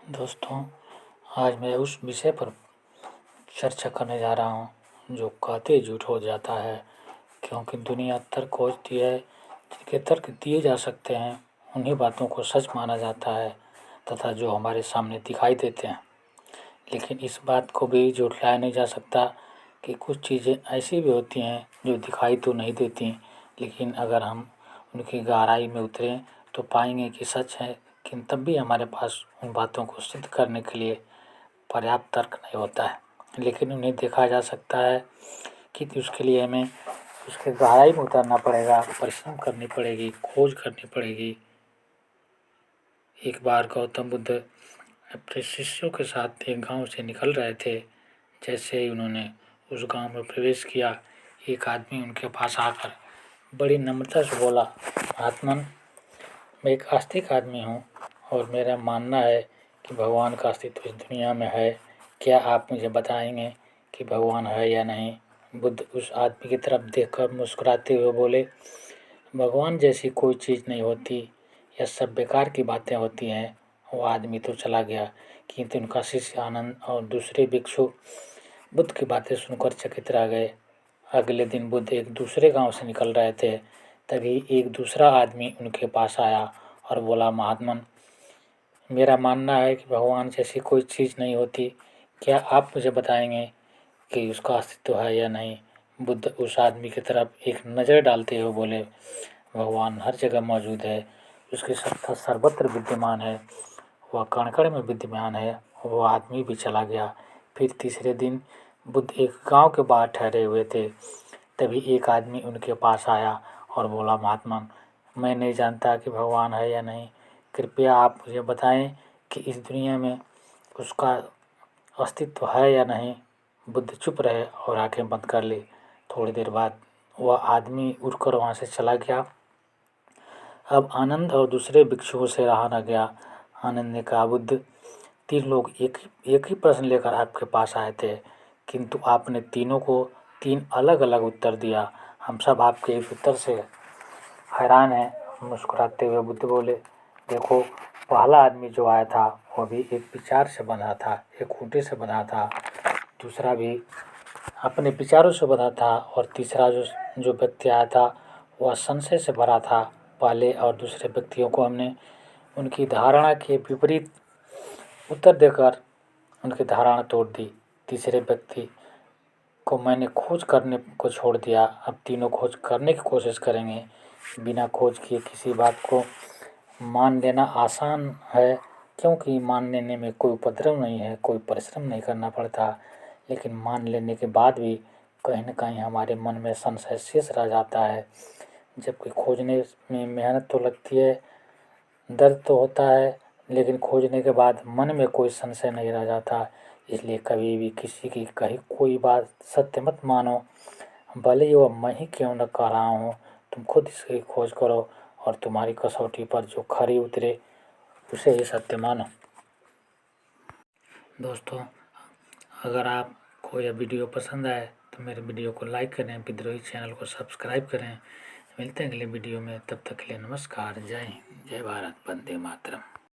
दोस्तों, आज मैं उस विषय पर चर्चा करने जा रहा हूँ जो कहते झूठ हो जाता है, क्योंकि दुनिया तर्क खोजती है। जिनके तर्क दिए जा सकते हैं उन्हीं बातों को सच माना जाता है तथा जो हमारे सामने दिखाई देते हैं। लेकिन इस बात को भी झुठलाया नहीं जा सकता कि कुछ चीज़ें ऐसी भी होती हैं जो दिखाई तो नहीं देती, लेकिन अगर हम उनकी गहराई में उतरें तो पाएंगे कि सच है। लेकिन तब भी हमारे पास उन बातों को सिद्ध करने के लिए पर्याप्त तर्क नहीं होता है, लेकिन उन्हें देखा जा सकता है कि उसके लिए हमें उसके गहराई में उतरना पड़ेगा, परिश्रम करनी पड़ेगी, खोज करनी पड़ेगी। एक बार गौतम बुद्ध अपने शिष्यों के साथ एक गांव से निकल रहे थे। जैसे ही उन्होंने उस गांव में प्रवेश किया, एक आदमी उनके पास आकर बड़ी नम्रता से बोला, महात्मन, मैं एक आस्तिक आदमी हूँ और मेरा मानना है कि भगवान का अस्तित्व इस दुनिया में है। क्या आप मुझे बताएंगे कि भगवान है या नहीं? बुद्ध उस आदमी की तरफ देखकर मुस्कुराते हुए बोले, भगवान जैसी कोई चीज़ नहीं होती, यह सब बेकार की बातें होती हैं। वो आदमी तो चला गया, किंतु उनका शिष्य आनंद और दूसरे भिक्षु बुद्ध की बातें सुनकर चकित रह गए। अगले दिन बुद्ध एक दूसरे गांव से निकल रहे थे, तभी एक दूसरा आदमी उनके पास आया और बोला, महात्मन, मेरा मानना है कि भगवान जैसी कोई चीज़ नहीं होती। क्या आप मुझे बताएंगे कि उसका अस्तित्व है या नहीं? बुद्ध उस आदमी की तरफ एक नज़र डालते हुए बोले, भगवान हर जगह मौजूद है, उसकी सत्ता सर्वत्र विद्यमान है, वह कण कण में विद्यमान है। वह आदमी भी चला गया। फिर तीसरे दिन बुद्ध एक गांव के बाहर ठहरे हुए थे, तभी एक आदमी उनके पास आया और बोला, महात्मा, मैं नहीं जानता कि भगवान है या नहीं, कृपया आप मुझे बताएं कि इस दुनिया में उसका अस्तित्व है या नहीं। बुद्ध चुप रहे और आंखें बंद कर ली। थोड़ी देर बाद वह आदमी उठकर वहाँ से चला गया। अब आनंद और दूसरे भिक्षुओं से रहा न गया। आनंद ने कहा, बुद्ध, तीन लोग एक ही प्रश्न लेकर आपके पास आए थे, किंतु आपने तीनों को तीन अलग अलग उत्तर दिया। हम सब आपके इस उत्तर से हैरान हैं। मुस्कुराते हुए बुद्ध बोले, देखो, पहला आदमी जो आया था वह भी एक विचार से बना था, एक खूंटे से बना था। दूसरा भी अपने विचारों से बना था और तीसरा जो व्यक्ति आया था वह संशय से भरा था। पहले और दूसरे व्यक्तियों को हमने उनकी धारणा के विपरीत उत्तर देकर उनकी धारणा तोड़ दी। तीसरे व्यक्ति को मैंने खोज करने को छोड़ दिया। अब तीनों खोज करने की कोशिश करेंगे। बिना खोज किए किसी बात को मान लेना आसान है, क्योंकि मान लेने में कोई उपद्रव नहीं है, कोई परिश्रम नहीं करना पड़ता। लेकिन मान लेने के बाद भी कहीं न कहीं हमारे मन में संशय शेष रह जाता है। जबकि खोजने में मेहनत तो लगती है, दर्द तो होता है, लेकिन खोजने के बाद मन में कोई संशय नहीं रह जाता। इसलिए कभी भी किसी की कही कोई बात सत्य मत मानो, भले ही वह मैं ही क्यों न कह रहा हूँ। तुम खुद इसकी खोज करो और तुम्हारी कसौटी पर जो खरी उतरे उसे ही सत्य मानो। दोस्तों, अगर आपको यह वीडियो पसंद आए तो मेरे वीडियो को लाइक करें, विद्रोही चैनल को सब्सक्राइब करें। मिलते हैं अगले वीडियो में, तब तक के लिए नमस्कार। जय हिंद, जय भारत, वंदे मातरम।